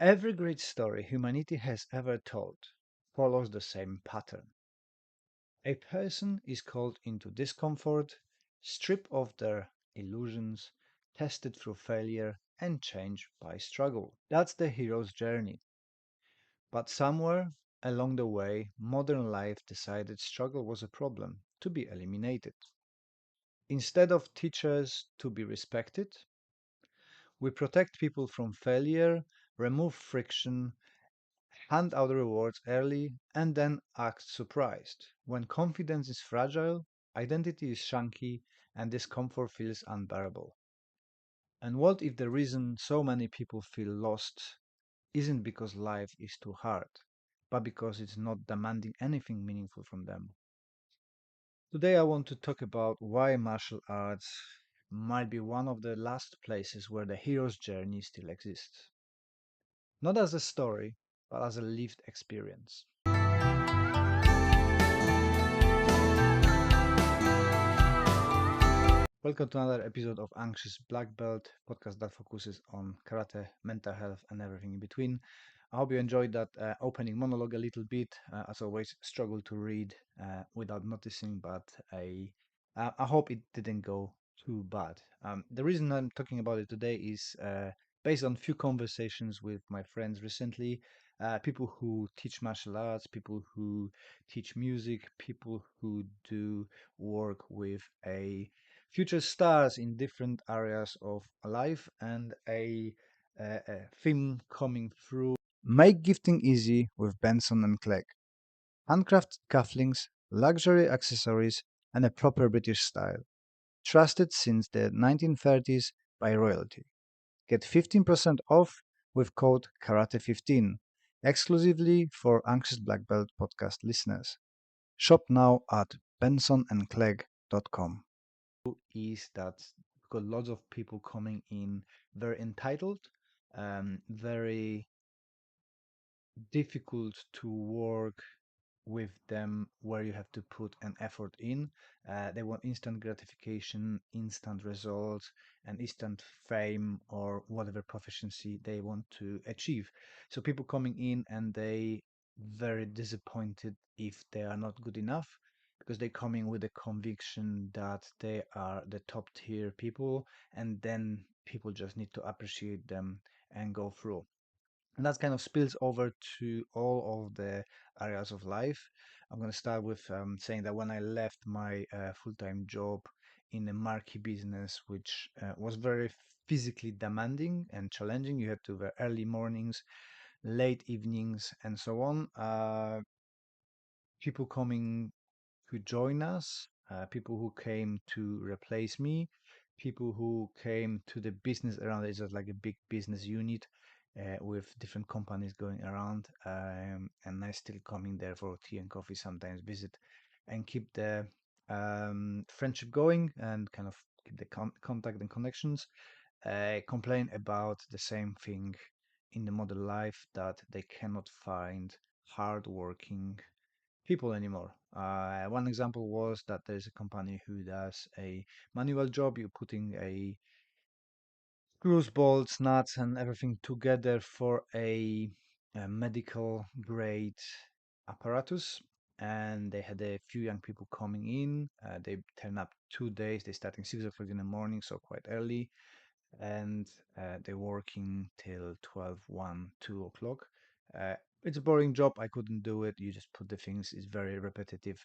Every great story humanity has ever told follows the same pattern. A person is called into discomfort, stripped of their illusions, tested through failure, and changed by struggle. That's the hero's journey. But somewhere along the way, modern life decided struggle was a problem to be eliminated. Instead of teachers to be respected, we protect people from failure, remove friction, hand out rewards early, and then act surprised. When confidence is fragile, identity is chunky, and discomfort feels unbearable. And what if the reason so many people feel lost isn't because life is too hard, but because it's not demanding anything meaningful from them? Today, I want to talk about why martial arts might be one of the last places where the hero's journey still exists. Not as a story, but as a lived experience. Welcome to another episode of Anxious Black Belt, podcast that focuses on karate, mental health, and everything in between. I hope you enjoyed that opening monologue a little bit. As always, struggle to read without noticing, but I hope it didn't go too bad. The reason I'm talking about it today is based on few conversations with my friends recently. People who teach martial arts, people who teach music, people who do work with a future stars in different areas of life, and a theme coming through. Make gifting easy with Benson and Clegg. Handcrafted cufflinks, luxury accessories, and a proper British style. Trusted since the 1930s by royalty. Get 15% off with code Karate15, exclusively for Anxious Black Belt podcast listeners. Shop now at bensonandclegg.com. Is that got lots of people coming in very entitled, very difficult to work with them, where you have to put an effort in. They want instant gratification, instant results, and instant fame or whatever proficiency they want to achieve. So people coming in and they very disappointed if they are not good enough because they come in with the conviction that they are the top tier people, and then people just need to appreciate them and go through. And that kind of spills over to all of the areas of life. I'm going to start with saying that when I left my full-time job in a marquee business, which was very physically demanding and challenging, you had to work early mornings, late evenings, and so on. People coming to join us, people who came to replace me, people who came to the business around it. It's just like a big business unit with different companies going around. And I still coming there for tea and coffee, sometimes visit and keep the friendship going and kind of keep the contact and connections. Complain about the same thing in the modern life, that they cannot find hardworking people anymore. One example was that there's a company who does a manual job. You're putting a screws, bolts, nuts, and everything together for a medical grade apparatus. And they had a few young people coming in. They turn up 2 days. They start at 6 o'clock in the morning, so quite early, and they're working till 12, 1, 2 o'clock. It's a boring job. I couldn't do it. You just put the things. It's very repetitive,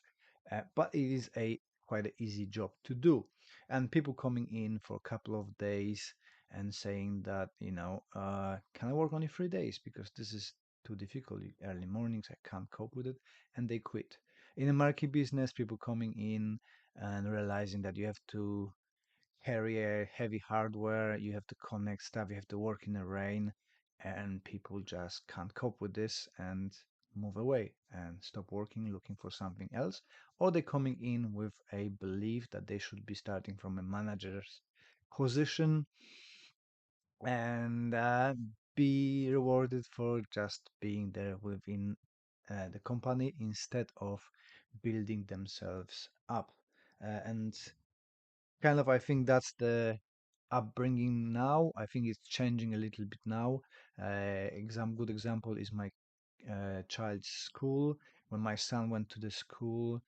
but it is a quite an easy job to do. And people coming in for a couple of days and saying that, can I work only 3 days because this is too difficult. Early mornings, I can't cope with it, and they quit. In a marquee business, people coming in and realizing that you have to carry a heavy hardware, you have to connect stuff, you have to work in the rain, and people just can't cope with this and move away and stop working, looking for something else. Or they're coming in with a belief that they should be starting from a manager's position and be rewarded for just being there within the company instead of building themselves up. And kind of, I think that's the upbringing now. I think it's changing a little bit now. Good example is my child's school. When my son went to the school,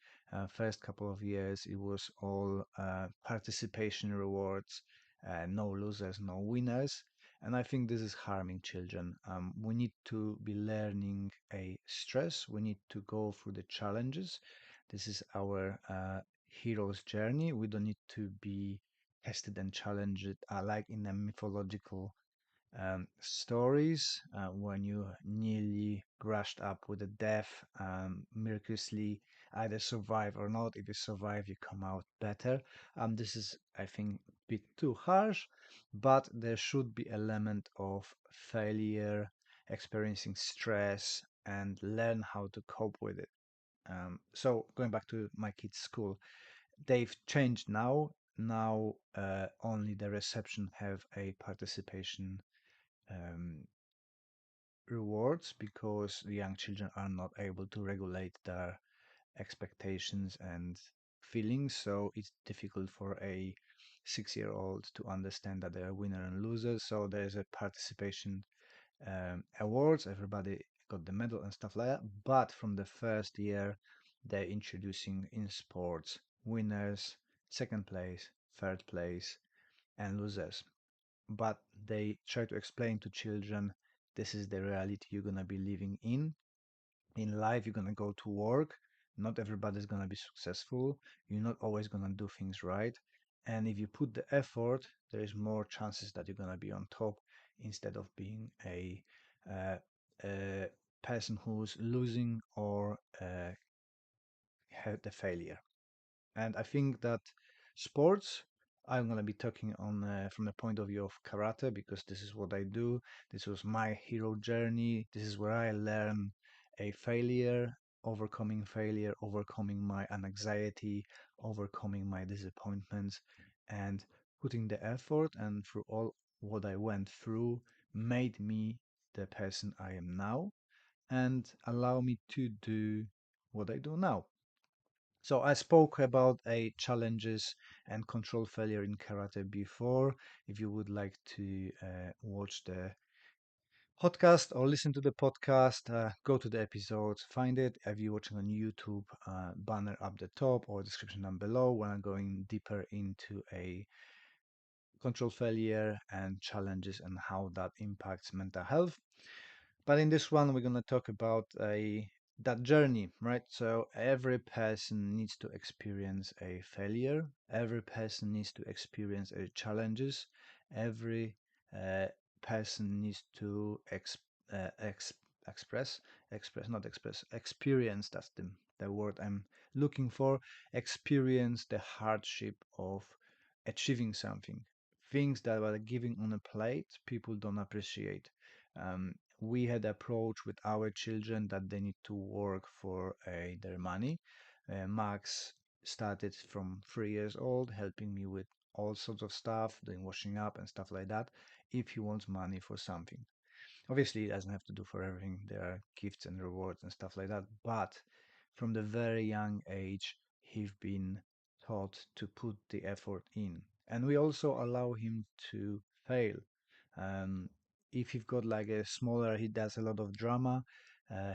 first couple of years, it was all participation rewards, no losers, no winners. And I think this is harming children. We need to be learning a stress. We need to go through the challenges. This is our hero's journey. We don't need to be tested and challenged like in a mythological stories when you nearly brushed up with a death, miraculously either survive or not. If you survive, you come out better. This is, I think, a bit too harsh, but there should be element of failure, experiencing stress, and learn how to cope with it. So going back to my kids' school, they've changed now. Now only the reception have a participation um, rewards because the young children are not able to regulate their expectations and feelings. So it's difficult for a 6 year old to understand that they are winner and loser. So there's a participation awards. Everybody got the medal and stuff like that. But from the first year, they're introducing in sports winners, second place, third place, and losers, but they try to explain to children this is the reality you're going to be living in life. You're going to go to work. Not everybody's going to be successful. You're not always going to do things right, and if you put the effort, there is more chances that you're going to be on top instead of being uh, a person who's losing or had the failure. And I think that sports, I'm going to be talking on from the point of view of karate because this is what I do. This was my hero journey. This is where I learn a failure, overcoming my anxiety, overcoming my disappointments, and putting the effort and through all what I went through made me the person I am now and allow me to do what I do now. So I spoke about a challenges and control failure in karate before. If you would like to watch the podcast or listen to the podcast, go to the episodes, find it. If you're watching on YouTube, banner up the top or description down below when I'm going deeper into a control failure and challenges and how that impacts mental health. But in this one, we're going to talk about a that journey, right? So every person needs to experience a failure. Every person needs to experience a challenges. Every uh, person needs to uh, ex- express, not express, experience. That's the word I'm looking for. Experience the hardship of achieving something. Things that are given on a plate, people don't appreciate. We had approach with our children that they need to work for their money. Max started from 3 years old, helping me with all sorts of stuff, doing washing up and stuff like that, if he wants money for something. Obviously, it doesn't have to do for everything. There are gifts and rewards and stuff like that. But from the very young age, he's been taught to put the effort in. And we also allow him to fail. Um, if you've got like a smaller, he does a lot of drama.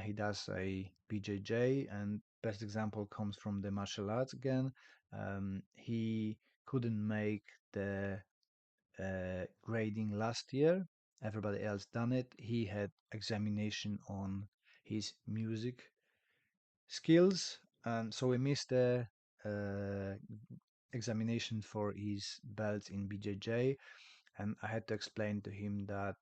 He does a BJJ, and best example comes from the martial arts again. He couldn't make the grading last year. Everybody else done it. He had examination on his music skills, and so we missed the uh, examination for his belt in BJJ. And I had to explain to him that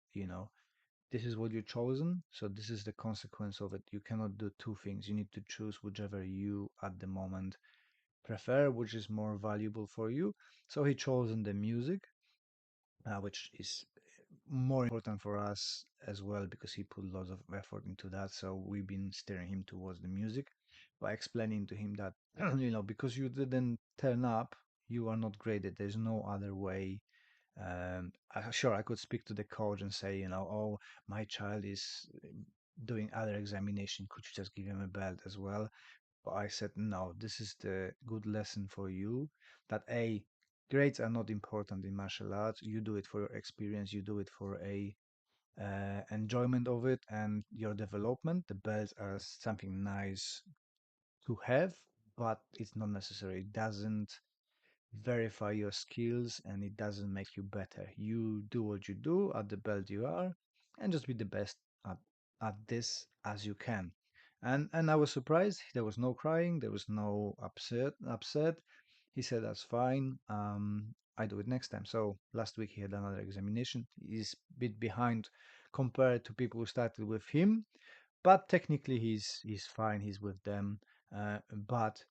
this is what you've chosen, so this is the consequence of it. You cannot do two things. You need to choose whichever you at the moment prefer, which is more valuable for you. So he chosen the music, which is more important for us as well because he put lots of effort into that. So we've been steering him towards the music by explaining to him that because you didn't turn up, you are not graded. There's no other way. Sure, I could speak to the coach and say, oh, my child is doing other examination. Could you just give him a belt as well? But I said, no, this is the good lesson for you that A, Grades are not important in martial arts. You do it for your experience, you do it for a enjoyment of it and your development. The belts are something nice to have, but it's not necessary. It doesn't verify your skills and it doesn't make you better. You do what you do at the belt you are and just be the best at, at this as you can. And I was surprised. There was no crying, there was no upset. He said that's fine. I do it next time. So last week he had another examination. He's a bit behind compared to people who started with him, but technically he's fine. He's with them. But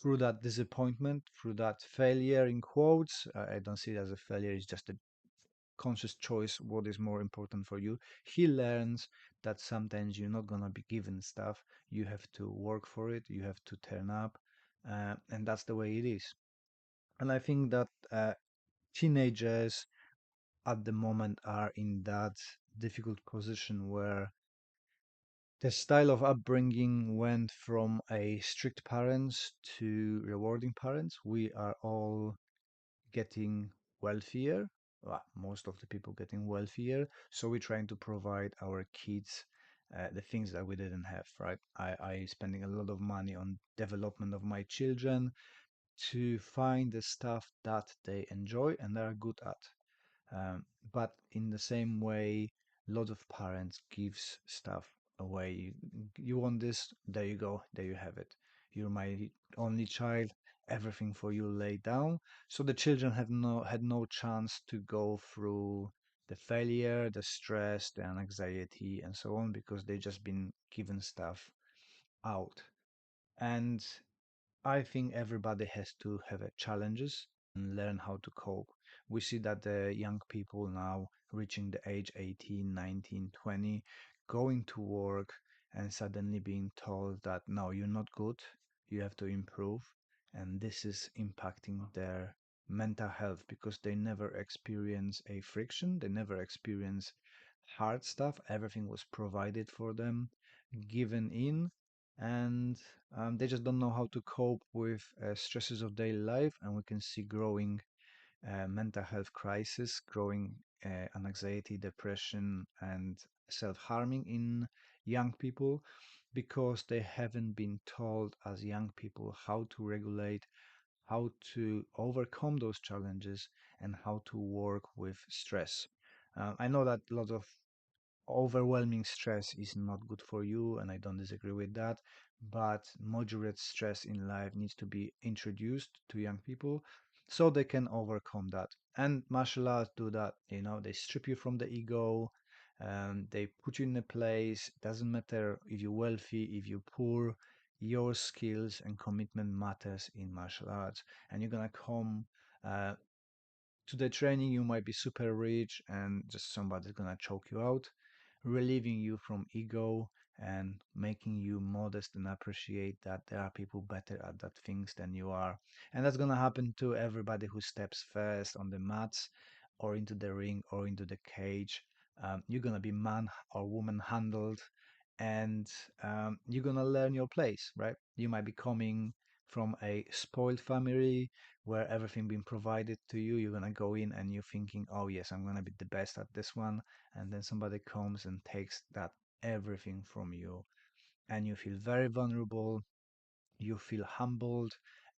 through that disappointment, through that failure in quotes, I don't see it as a failure. It's just a conscious choice. What is more important for you? He learns that sometimes you're not gonna be given stuff. You have to work for it. You have to turn up, and that's the way it is. And I think that teenagers at the moment are in that difficult position where the style of upbringing went from a strict parents to rewarding parents. We are all getting wealthier. Well, most of the people getting wealthier. So we're trying to provide our kids the things that we didn't have, right? I spending a lot of money on development of my children to find the stuff that they enjoy and are good at. Um, but in the same way, a lot of parents gives stuff away. You want this, there you go, there you have it. You're my only child, everything for you laid down. So the children have had no chance to go through the failure, the stress, the anxiety, and so on because they just been given stuff out. And I think everybody has to have a challenges and learn how to cope. We see that the young people now reaching the age 18, 19, 20, going to work and suddenly being told that no, you're not good, you have to improve. And this is impacting their mental health because they never experience a friction, they never experience hard stuff. Everything was provided for them, given in, and they just don't know how to cope with stresses of daily life. And we can see growing mental health crisis, growing anxiety, depression, and self-harming in young people because they haven't been told as young people how to regulate, how to overcome those challenges, and how to work with stress. I know that a lot of overwhelming stress is not good for you, and I don't disagree with that. But moderate stress in life needs to be introduced to young people so they can overcome that. And martial arts do that. They strip you from the ego, they put you in a place. Doesn't matter if you're wealthy, if you're poor. Your skills and commitment matters in martial arts, and you're gonna come uh, to the training. You might be super rich, and just somebody's gonna choke you out, relieving you from ego and making you modest and appreciate that there are people better at that things than you are. And that's going to happen to everybody who steps first on the mats or into the ring or into the cage. You're going to be man or woman handled, and you're going to learn your place, right? You might be coming from a spoiled family where everything been provided to you. You're going to go in and you're thinking, oh yes, I'm going to be the best at this one, and then somebody comes and takes that everything from you, and you feel very vulnerable, you feel humbled,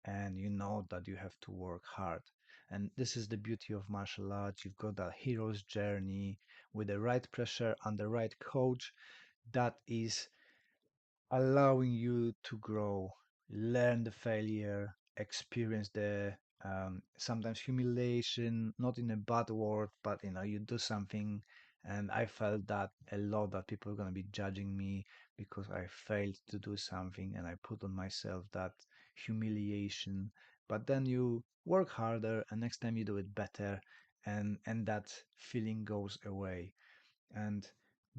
and you know that you have to work hard. And this is the beauty of martial arts. You've got that hero's journey with the right pressure and the right coach that is allowing you to grow, learn the failure, experience the sometimes humiliation, not in a bad word, but you do something. And I felt that a lot, that people are going to be judging me because I failed to do something and I put on myself that humiliation. But then you work harder and next time you do it better, and that feeling goes away. And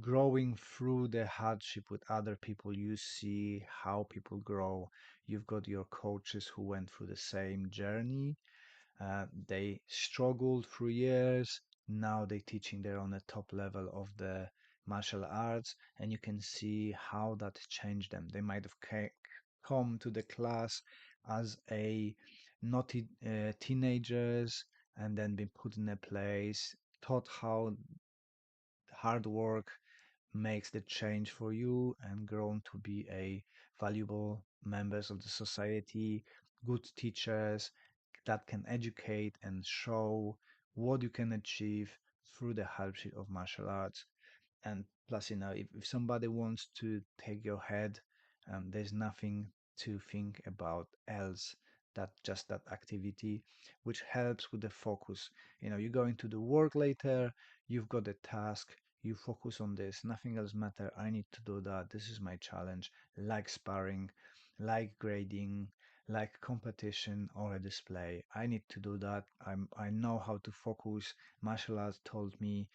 growing through the hardship with other people, you see how people grow. You've got your coaches who went through the same journey. They struggled through years. Now they're teaching, they're on the top level of the martial arts, and you can see how that changed them. They might have come to the class as a naughty teenagers, and then been put in a place, taught how hard work makes the change for you, and grown to be a valuable members of the society, good teachers that can educate and show what you can achieve through the hardship of martial arts. And plus, if somebody wants to take your head, there's nothing to think about else that just that activity, which helps with the focus. You go into the work later, you've got a task, you focus on this, nothing else matter. I need to do that. This is my challenge, like sparring, like grading, like competition or a display. I need to do that. I know how to focus. Martial arts told me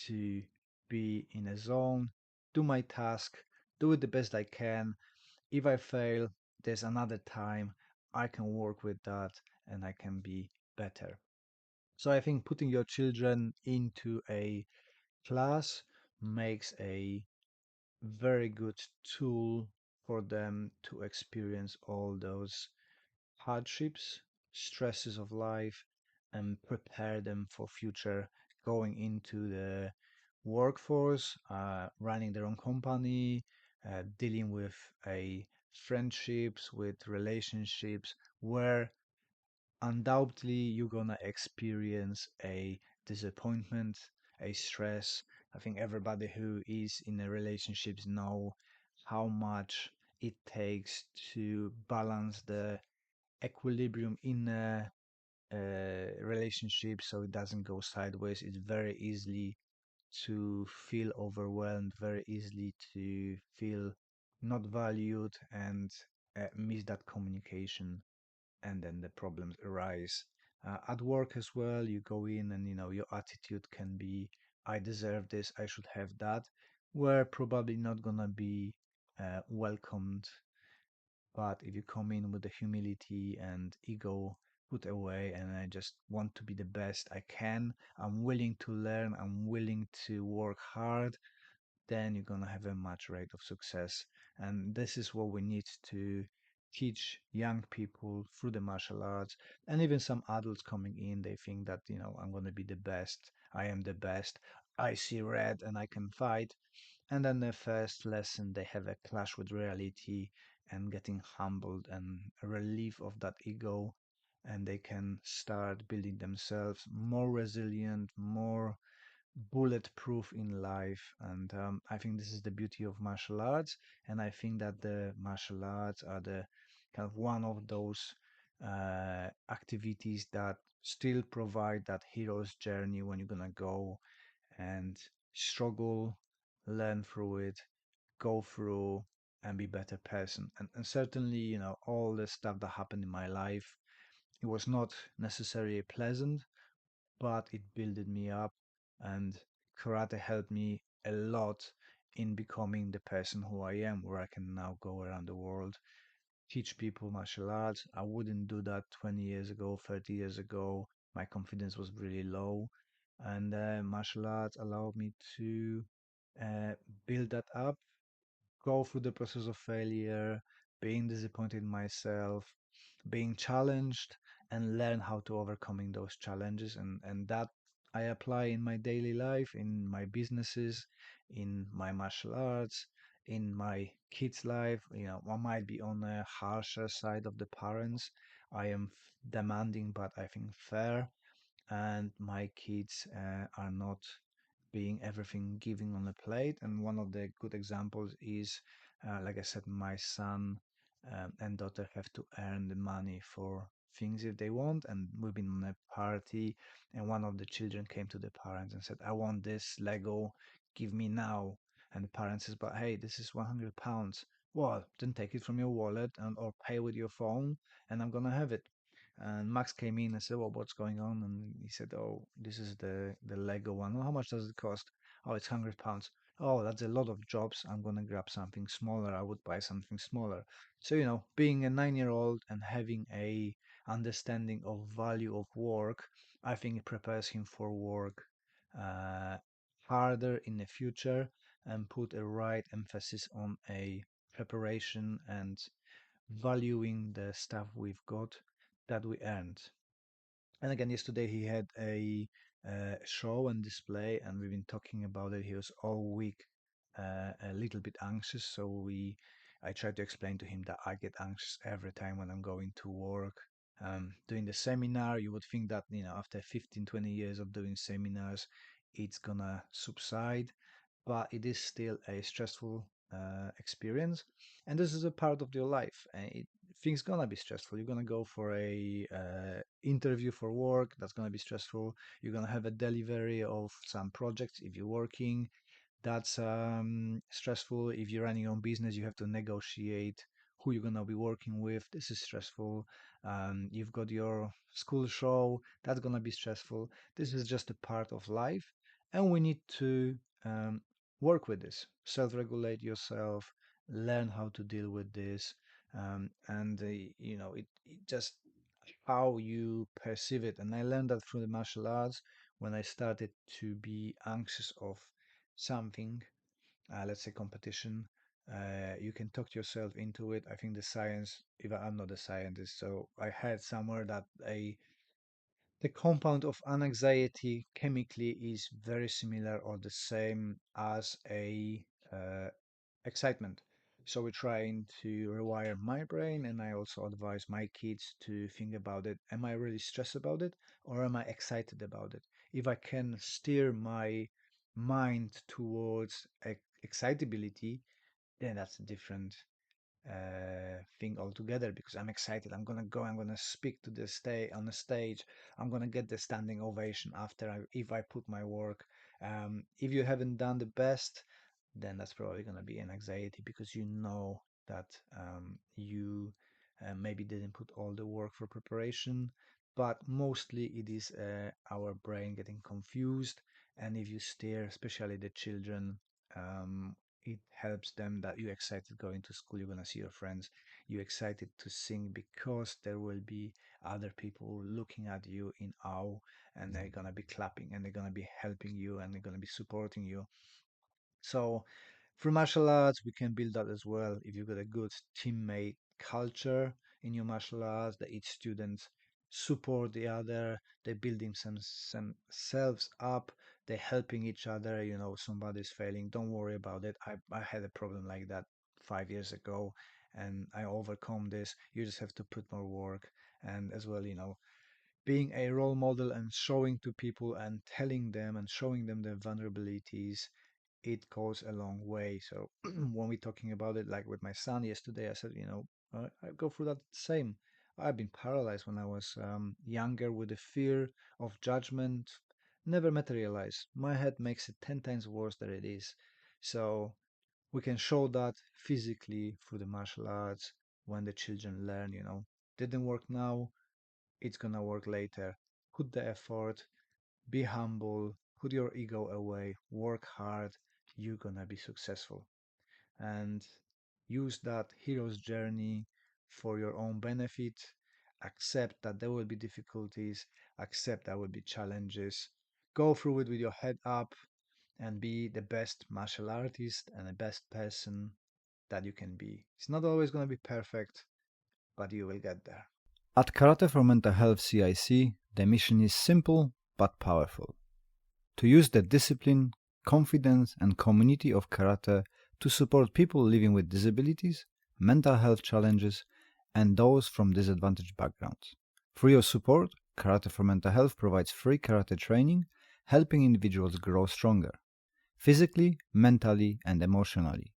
to be in a zone, do my task, do it the best I can. If I fail, there's another time I can work with that and I can be better. So I think putting your children into a class makes a very good tool for them to experience all those hardships, stresses of life, and prepare them for future going into the workforce, running their own company, dealing with a friendships, with relationships, where undoubtedly you're gonna experience a disappointment, a stress. I think everybody who is in a relationships know how much it takes to balance the equilibrium in a relationship so it doesn't go sideways. It's very easily to feel overwhelmed, very easily to feel not valued and miss that communication, and then the problems arise. At work as well, you go in and your attitude can be, I deserve this, I should have that, where probably not gonna be welcomed. But if you come in with the humility and ego put away, and I just want to be the best I can, I'm willing to learn, I'm willing to work hard, then you're gonna have a much rate of success. And this is what we need to teach young people through the martial arts. And even some adults coming in, they think that, I'm gonna be the best, I am the best, I see red and I can fight. And then the first lesson, they have a clash with reality and getting humbled and a relief of that ego. And they can start building themselves more resilient, more bulletproof in life. And I think this is the beauty of martial arts. And I think that the martial arts are the kind of one of those activities that still provide that hero's journey when you're gonna go and struggle, learn through it, go through and be better person. And certainly, all the stuff that happened in my life, it was not necessarily pleasant, but it builded me up, and karate helped me a lot in becoming the person who I am, where I can now go around the world, teach people martial arts. I wouldn't do that 20 years ago, 30 years ago. My confidence was really low, and martial arts allowed me to uh, build that up, go through the process of failure, being disappointed in myself, being challenged, and learn how to overcoming those challenges. And that I apply in my daily life, in my businesses, in my martial arts, in my kids' life. I might be on the harsher side of the parents. I am demanding, but I think fair, and my kids are not being everything giving on the plate. And one of the good examples is, like I said, my son and daughter have to earn the money for things if they want. And we've been on a party, and one of the children came to the parents and said, I want this Lego, give me now. And the parent says, but hey, this is £100. Well, then take it from your wallet or pay with your phone, and I'm gonna have it. And Max came in and said, "Well, what's going on?" And he said, "Oh, this is the Lego one. Oh, how much does it cost? Oh, it's £100. Oh, that's a lot of jobs. I'm gonna grab something smaller. I would buy something smaller." So being a 9-year-old and having a understanding of value of work, I think it prepares him for work uh, harder in the future, and put a right emphasis on a preparation and valuing the stuff we've got, that we earned. And again, yesterday he had a show and display, and we've been talking about it. He was all week a little bit anxious, so I tried to explain to him that I get anxious every time when I'm going to work. Doing the seminar, you would think that, after 15, 20 years of doing seminars, it's gonna subside, but it is still a stressful experience, and this is a part of your life. Things gonna be stressful. You're gonna go for a interview for work. That's gonna be stressful. You're gonna have a delivery of some projects if you're working. That's stressful. If you're running your own business, you have to negotiate who you're gonna be working with. This is stressful. You've got your school show. That's gonna be stressful. This is just a part of life, and we need to um, work with this. Self-regulate yourself. Learn how to deal with this, and it just how you perceive it. And I learned that through the martial arts when I started to be anxious of something, let's say competition. You can talk yourself into it. I think the science, even I'm not a scientist, so I heard somewhere that the compound of anxiety chemically is very similar or the same as a excitement. So we're trying to rewire my brain, and I also advise my kids to think about it. Am I really stressed about it, or am I excited about it? If I can steer my mind towards excitability, then that's a different thing altogether, because I'm excited. I'm gonna go. I'm gonna speak to the stay on the stage. I'm gonna get the standing ovation after if I put my work. If you haven't done the best, then that's probably gonna be an anxiety, because you know that you maybe didn't put all the work for preparation. But mostly it is our brain getting confused. And if you steer, especially the children, it helps them that you're excited going to school, you're gonna see your friends, you're excited to sing because there will be other people looking at you in awe, and they're gonna be clapping, and they're gonna be helping you, and they're gonna be supporting you. So through martial arts, we can build that as well. If you've got a good teammate culture in your martial arts, that each student support the other, they're building some selves up, they're helping each other. Somebody's failing, don't worry about it. I had a problem like that 5 years ago, and I overcome this. You just have to put more work. And as well, being a role model and showing to people and telling them and showing them their vulnerabilities, it goes a long way. So when we're talking about it, like with my son yesterday, I said, I go through that same. I've been paralyzed when I was younger with the fear of judgment. Never materialized. My head makes it 10 times worse than it is. So we can show that physically through the martial arts when the children learn, didn't work now, it's gonna work later. Put the effort, be humble, put your ego away, work hard, you're gonna be successful. And use that hero's journey for your own benefit. Accept that there will be difficulties, accept there will be challenges. Go through it with your head up and be the best martial artist and the best person that you can be. It's not always going to be perfect, but you will get there. At Karate for Mental Health CIC, the mission is simple but powerful: to use the discipline, confidence, and community of karate to support people living with disabilities, mental health challenges, and those from disadvantaged backgrounds. Through your support, Karate for Mental Health provides free karate training, helping individuals grow stronger, physically, mentally, and emotionally.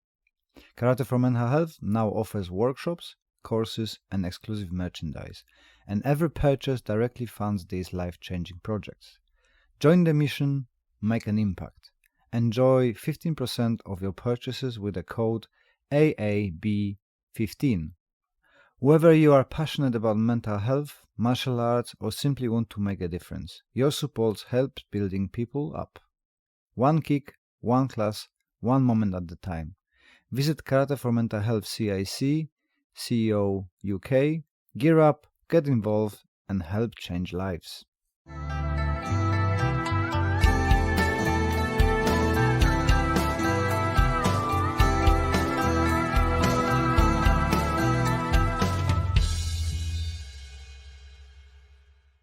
Karate for Mental Health now offers workshops, courses, and exclusive merchandise, and every purchase directly funds these life-changing projects. Join the mission, make an impact. Enjoy 15% of your purchases with the code AAB15. Whether you are passionate about mental health, martial arts, or simply want to make a difference, your support helps building people up. One kick, one class, one moment at a time. Visit Karate for Mental Health CIC, CEO UK, gear up, get involved, and help change lives.